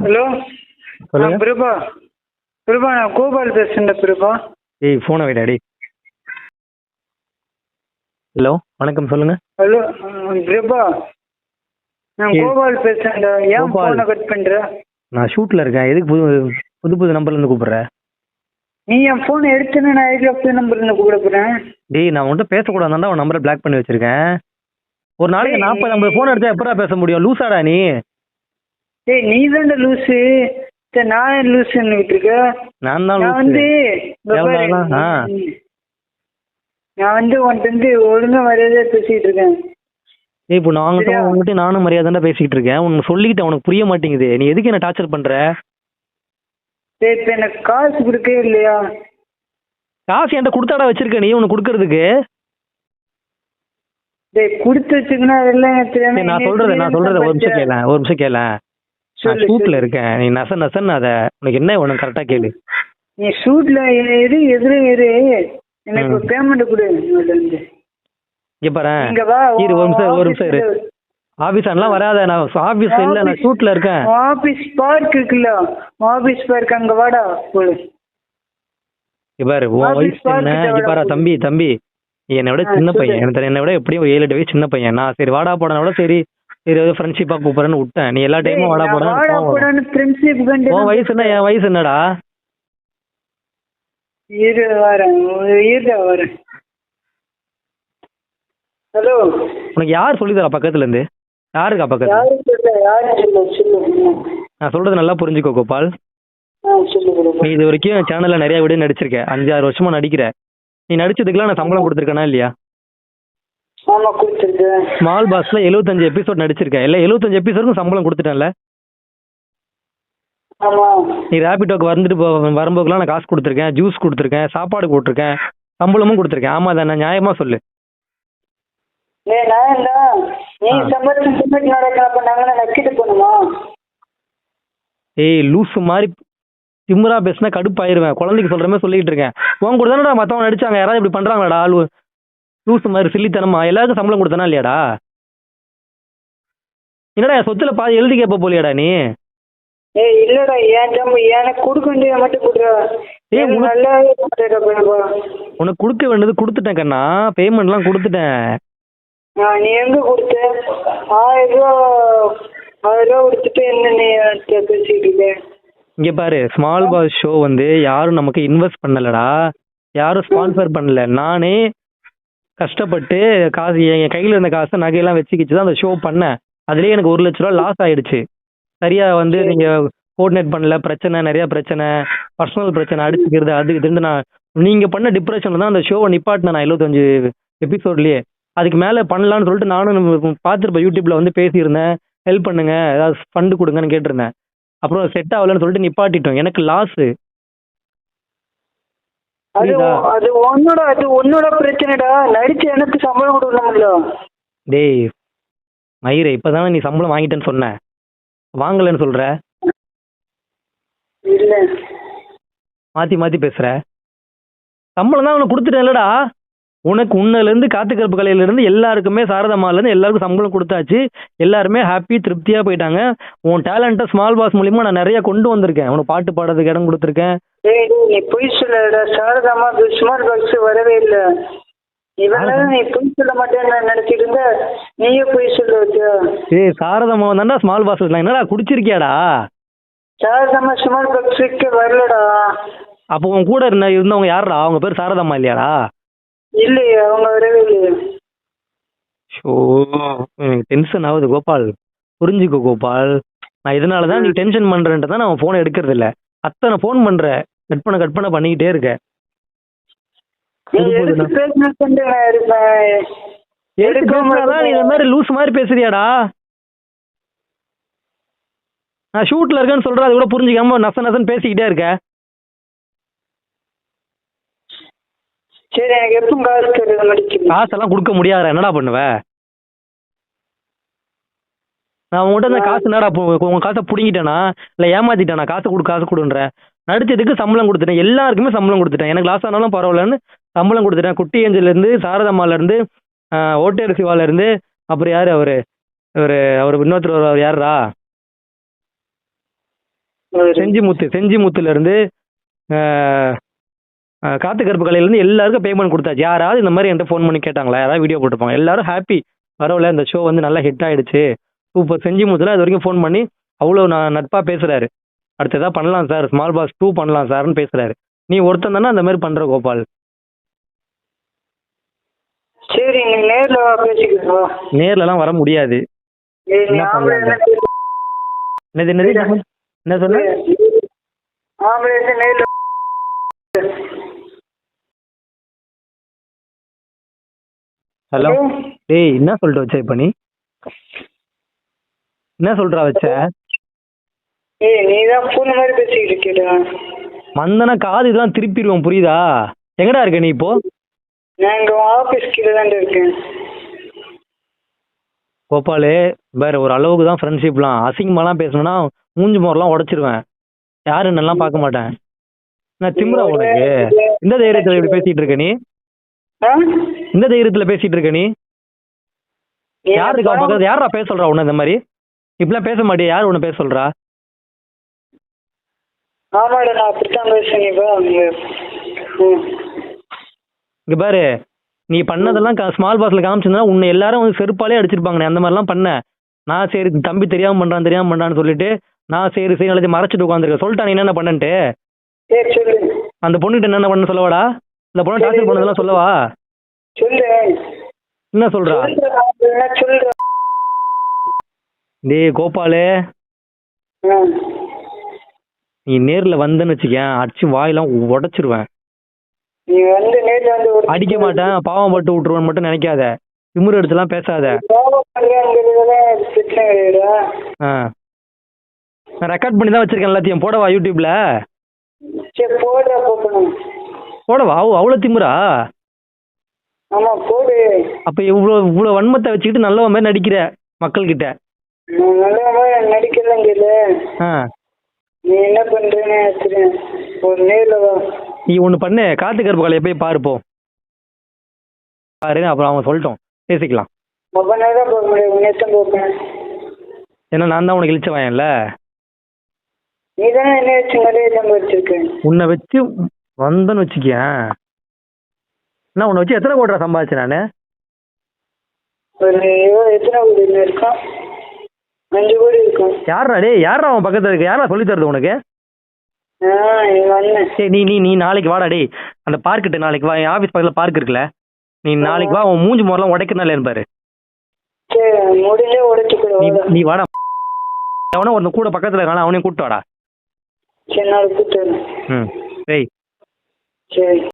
Hello சொல்லுங்க. பிரபா பிரபா நான் கோபால் பேசுகிறேன் பிரபா. ஏய் ஃபோனை வைடா டேய். ஹலோ வணக்கம் சொல்லுங்க. ஹலோ பிரபா நான் ஏய். கோபால் பேசுகிறேன்டா. ஏன் கோபால். ஃபோனை கட் பண்ணுற? நான் ஷூட்டில் இருக்கேன். எதுக்கு புது புது நம்பர்லேருந்து கூப்பிட்ற? நீ என் ஃபோனை எடுத்துன்னு நான் ஐடியா நம்பர்லேருந்து கூப்பிட போகிறேன். டேய் நான் உன்கிட்ட பேசக்கூடாதாண்டா உன் நம்பரை பிளாக் பண்ணி வச்சிருக்கேன். ஒரு நாளைக்கு டேய், 40-50 ஃபோன் எடுத்தா எப்படா பேச முடியும்? லூசாடா நீ? டேய் நீ தான்டா லூஸு. சரி நான் ஏன் லூஸுன்னு விட்டுருக்க? நான் தான் நான் வந்து இங்க பாரு, எவ்வளோதான்? நான் வந்து உன்கிட்ட வந்து ஒழுங்கா மரியாதையாக பேசிக்கிட்டு இருக்கேன். ஏய் இப்போ நாங்கிட்ட சரியா? உங்ககிட்ட நானும் மரியாதைண்டா பேசிக்கிட்டு இருக்கேன். உனக்கு சொல்லிக்கிட்டேன், உனக்கு புரிய மாட்டேங்குது. நீ எதுக்கு என்ன டார்ச்சர் பண்ணுற? டேய் இப்போ எனக்கு காசு கொடுக்கவே இல்லையா? காசு என்கிட்ட கொடுத்தாடா வச்சிருக்க நீ உனக்கு கொடுக்கறதுக்கு. டேய் கொடுத்து வச்சுக்கணும் அதெல்லாம் எனக்கு தெரியாம சரி, நான் நீ சொல்றத ஒரு நிமிஷம் பண்ற. கேள ஒரு நிமிஷம் கேள. நான் சொல்லு, ஷூட்ல சொல்லு. இருக்கேன். நீ நசன்னு அதை உனக்கு என்ன உனக்கு கரெக்டா கேளு. நீ ஷூட்ல இரு எனக்கு பேமெண்ட் கொடு. இங்கள்ட்ட இருந்து. இங்க பாரு. இங்க வா, இரு ஒரு நிமிஷம் இரு. ஆபீஸ் எல்லாம் வராத. நான் ஆபீஸ்ல இல்ல, நான் ஷூட்ல இருக்கேன். ஆபீஸ் பார்க் இருக்குல்ல, ஆபீஸ் பார்க் அங்க வாடா போடு. இங்க பாரு உன் ஆபீஸ் வயசு என்ன? பார்க்கிட்ட இங்க பாரு வாடா. தம்பி நீ என்னை விட சின்ன சொல்லு. பையன். என்னை விட எப்படியும் 7-8 வயசு சின்ன பையன். நான் சரி வாடா போடனா விட சரி ஃப்ரெண்ட்ஷிப்பா கூப்பிடுறேன்னு விட்டேன். நீ எல்லா டைமும் வாடா வாடா போடன்னு போடான்னு ஃப்ரெண்ட்ஷிப் கண்டு உன் வயசு என்ன என் வயசு என்னடா? இரு வரேன், இருடா வரேன். ஹலோ உனக்கு யார் சொல்லி தரா பக்கத்துல இருந்து? யாருக்கா பக்கத்துல? யாரும் சொல்லு. நான் சொல்றது நல்லா புரிஞ்சுக்கோ கோபால். சொல்லு bro. நீ இது வரைக்கும் சேனல்ல நிறைய வீடியோ நடிச்சிருக்க. 5-6 வருஷமா நடிக்கிற. நீ நடிச்சதுக்கெல்லாம் நான் சம்பளம் கொடுத்துருக்கேனா இல்லையா? ஆமா கொடுத்துருக்கேன். ஸ்மால் பாஸ்ல 75 எபிசோட் நடிச்சிருக்கேன். இல்ல 75 எபிசோடுக்கும் சம்பளம் கொடுத்துட்டேன்ல. ஆமா நீ ரேபிட்டோக்கு வந்துட்டு வரும்போதுலாம் நான் காசு கொடுத்துருக்கேன், ஜூஸ் கொடுத்துருக்கேன், சாப்பாடு போட்டிருக்கேன், சம்பளமும் கொடுத்துருக்கேன். ஆமா தானே? நியாயமா சொல்லு. நான் என்ன நீ ஆ. சம்பளம் நடக்கிறப்ப நாங்க நக்கிட்டு போகணுமா? ஏய் லூசு மாதிரி திமுறா பேசினா கடுப்பாயிருவேன். குழந்தைக்கு சொல்ற மாதிரி சொல்லிட்டு இருக்கேன். உன் கூட தானடா மத்தவங்க நடிச்சாங்க. யாராவது இப்படி பண்றாங்களாடா? லூசு மாதிரி சில்லித்தனமா எல்லாருக்கும் சம்பளம் கொடுத்தனா இல்லையாடா? என்னடா என் சொத்துல பாதி எழுதி கேட்ப போலியாடா நீ? ஏய் இல்லடா, எனக்கு கொடுக்க வேண்டியதை மட்டும் கொடுறா. ஏய், எனக்கு உனக்கு- நல்லாவே பண்ணுறப்பா. உனக்கு கொடுக்க வேண்டியது கொடுத்துட்டேன் கண்ணா. பேமெண்ட்லாம் கொடுத்துட்டேன். நீ எங்க கொடுத்த? 1000 ரூபா கொடுத்துட்டு என்ன நீ பேசிட்டு இருக்க? இங்க பாரு, ஸ்மால் பாஸ் ஷோ வந்து யாரும் நமக்கு இன்வெஸ்ட் பண்ணலடா. யாரும் ஸ்பான்சர் பண்ணல. நானே கஷ்டப்பட்டு காசு என் கையில இருந்த காசை நகையெல்லாம் வச்சுக்கிச்சு தான் அந்த ஷோ பண்ணேன். அதுலயே எனக்கு 1 லட்ச ரூபா லாஸ் ஆயிடுச்சு. சரியா வந்து சரி. நீங்க கோஆர்டினேட் பண்ணல, பிரச்சனை நிறைய பிரச்சனை, பர்சனல் பிரச்சனை, அடிச்சுக்கிறது அது இதுன்னு நீங்க பண்ண டிப்ரெஷன்ல தான் அந்த ஷோவை நிப்பாட்டினேன் நான் 75 எபிசோட்லயே. அதுக்கு மேல பண்ணலாம்னு சொல்லிட்டு நானும் பார்த்துருப்பேன், யூடியூப்ல வந்து பேசியிருந்தேன். ஹெல்ப் பண்ணுங்க, ஏதாவது ஃபண்டு கொடுங்கன்னு கேட்டிருந்தேன். அப்புறம் செட் ஆகலன்னு சொல்லிட்டு நிப்பாட்டிட்டோம். எனக்கு லாஸ். அது புரியுதா? அது உன்னோட பிரச்சனைடா. நடிச்சு எனக்கு சம்பளம் கொடுக்கணும்ல. டேய் மயிரே, இப்பதானே நீ சம்பளம் வாங்கிட்டேன்னு சொன்ன. வாங்கலன்னு சொல்ற. இல்ல மாத்தி மாத்தி பேசுற. சம்பளம் தான் உனக்கு கொடுத்துட்டேன்லடா. உனக்கு உன்னிலேருந்து காத்துக்கருப்பு கலையிலேருந்து எல்லாருக்குமே, சாரதம்மாலேருந்து எல்லாருக்கும் சம்பளம் கொடுத்தாச்சு. எல்லாருமே ஹாப்பி திருப்தியா போயிட்டாங்க. உன் டேலண்ட்டை ஸ்மால் பாஸ் மூலியமா நான் நிறைய கொண்டு வந்திருக்கேன். உனக்கு பாட்டு பாடுறதுக்கு இடம் கொடுத்துருக்கேன். ஏய் நீ பொய் சொல்லடா. சாரதாமா ஸ்மார்ட் பாக்ஸ் வரவே இல்லை. இவெல்லாம் நீ பொய் சொல்ல மாட்டேன்னு நினைச்சிட்டு இருந்த. நீயே பொய் சொல்ல வச்சா? ஏய் சாரதம்மா தான்டா ஸ்மால் பாஸ். என்னடா குடிச்சிருக்கியாடா? சாரதாமா ஸ்மார்ட் பாக்ஸுக்கு வரலடா. அப்போ உன் கூட இருந்தவங்க யாருடா? அவங்க பேர் சாரதம்மா இல்லையாடா? இல்லையே, அவங்க வரவே இல்லையே. ஷோ எனக்கு டென்ஷன் ஆகுது கோபால். புரிஞ்சுக்கோ கோபால். நான் இதனால தான் நீ டென்ஷன் பண்றேன்ட்டு தான் நான் ஃபோனை எடுக்கிறது இல்லை. அத்தனை ஃபோன் பண்ற, கட் பண்ண பண்ணிக்கிட்டே இருக்கேன். நீ எதுக்கு பேசினு நான் இருப்பேன். எடுக்காமதான் நீ இந்த மாதிரி லூஸ் மாதிரி பேசுறியாடா? நான் ஷூட்ல இருக்கேன்னு சொல்ற, அது கூட புரிஞ்சுக்காம நசன்னு பேசிக்கிட்டே இருக்க. சரி எனக்கு எப்போ காசு தருது நடிச்சு? காசெல்லாம் கொடுக்க முடியாத, என்னடா பண்ணுவ? நான் உங்ககிட்ட இந்த காசு என்னடா உங்க காசை புடிங்கிட்டேனா இல்ல ஏமாத்திட்டேனா? காசு கொடுன்ற. நடிச்சதுக்கு சம்பளம் கொடுத்துட்டேன். எல்லாருக்குமே சம்பளம் கொடுத்துட்டேன். எனக்கு லாஸ் ஆனாலும் பரவாயில்லன்னு சம்பளம் கொடுத்துட்டேன். குட்டி ஏஞ்சல்ல இருந்து, சாரதம்மால இருந்து, ஓட்டேர் சிவால இருந்து, அப்புறம் யாரு அவரு இன்னொருத்தர் யாருடா? செஞ்சிமுத்துல இருந்து காத்து கருப்பு கலையிலேருந்து எல்லாருக்கும் பேமெண்ட் கொடுத்தாச்சு. யாராவது இந்த மாதிரி என்கிட்ட ஃபோன் பண்ணி கேட்டாங்களா? யாராவது வீடியோ போட்டுப்பாங்க. எல்லாரும் ஹாப்பி, பரவாயில்ல இந்த ஷோ வந்து நல்லா ஹிட் ஆயிடுச்சு, சூப்பர். செஞ்சிமுத்துல அது வரைக்கும் ஃபோன் பண்ணி அவ்வளோ நட்பாக பேசுறாரு. அடுத்ததா பண்ணலாம் சார், ஸ்மால் பாஸ் 2 பண்ணலாம் சார்னு பேசுறாரு. நீ ஒருத்தன் தானே அந்த மாதிரி பண்ற கோபால். சரி, நீ நேர்ல வா, பேசிக்கலாம். நேர்லலாம் வர முடியாது. என்ன பண்ணலாம்? என்ன சொன்ன? ஹலோ, டேய் என்ன சொல்லிட்டு வச்ச இப்ப நீ? என்ன சொல்றா வச்ச? நீதான் பூனை மாதிரி பேசிக்கிட்டு இருக்கீடா. மந்தனா காது இதெல்லாம் திருப்பிடுவோம், புரியுதா? எங்கடா இருக்க நீ இப்போ? நான் இங்க ஆபீஸ் கீழே தான் இருக்கேன். கோபாலு, வேற ஒரு அளவுக்கு தான் ஃப்ரெண்ட்ஷிப்லாம். அசிங்கமாலாம் பேசணும்னா மூஞ்சி மோரெல்லாம் உடைச்சிருவேன். யாருன்னு எல்லாம் பார்க்க மாட்டேன். நான் திமிரா உனக்கு? இந்த தைரியத்துல இப்படி பேசிட்டு இருக்க நீ? இந்த தைரியத்துல பேசிட்டு இருக்க நீ? யாரு இருக்கா பக்கத்துல? யாரா பேச சொல்றா உன்ன இந்த மாதிரி? இப்பெல்லாம் பேச மாட்டியா? யாரு உன்ன பேச சொல்றா? ஆமாடா, நான் அப்படித்தான் பேசுறேன். இங்க பாரு, நீ பண்ணதெல்லாம் ஸ்மால் பாஸ்ல காமிச்சிருந்தா உன்னை எல்லாரும் வந்து செருப்பாலே அடிச்சிருப்பாங்க. அந்த மாதிரிலாம் பண்ண. நான் சரி தம்பி தெரியாம பண்றான்னு சொல்லிட்டு நான் சரி எல்லாத்தையும் மறைச்சிட்டு உட்காந்துருக்கேன். சொல்லிட்டா நீ என்னென்ன பண்ணன்ட்டு? அந்த பொண்ணுகிட்ட என்னென்ன பண்ண சொல்லவாடா? இந்த பொண்ணு டார்ச்சர் பண்ணதெல்லாம் சொல்லவா? என்ன சொல்றா? டேய் கோபாலு, நீ நேர்ல வந்தன்னு வச்சுக்கேன், அடிச்சு வாயெல்லாம் உடைச்சிருவேன். அடிக்க மாட்டேன், பாவம் பட்டு விட்டுருவேன் மட்டும் நினைக்காத. திமிரு எடுத்துலாம் பேசாத. நான் ரெக்கார்ட் பண்ணி தான் வச்சிருக்கேன் எல்லாத்தையும். போடவா யூடியூப்ல? போடவா? அவ்வளோ திமிரா? அப்ப இவ்வளவு வன்மத்தை வச்சுக்கிட்டு நல்லவன் மாதிரி நடிக்கிற மக்கள் கிட்ட. நீ என்ன பண்றேன்னு ஒரு நேர்ல வா. நீ ஒண்ணு பண்ணு, காத்து கருப்பு கலையை போய் பாருப்போ. பாரு, அப்புறம் அவன் சொல்லட்டும், பேசிக்கலாம். ஏன்னா நான் தான் உனக்கு இழிச்ச வாயன்ல. நீ தானே என்ன வச்சு நிறைய சம்பாதிச்சிருக்க. உன்னை வச்சு வந்தன்னு வச்சுக்கேன். நான் உன்னை வச்சு எத்தனை கோடி சம்பாதிச்சேன் நானு? ஒரு எத்தனை கோடி இருக்கும்? 5 கோடி இருக்கும். யாரா டே? யாரா அவன் பக்கத்துல இருக்கு? யாரா சொல்லி தருது உனக்கு? சரி, நீ நாளைக்கு வாடா டே. அந்த பார்க்கிட்ட நாளைக்கு வா. என் ஆஃபீஸ் பக்கத்துல பார்க் இருக்குல்ல, நீ நாளைக்கு வா. அவன் மூஞ்சி மோரெல்லாம் உடைக்கிறனால பாரு. நீ வாடா. அவனை ஒருத்தன் கூட பக்கத்துல இருக்கான, அவனையும் கூப்பிட்டு வாடா. சரி, நாளைக்கு கூப்பிட்டு. ம், சரி.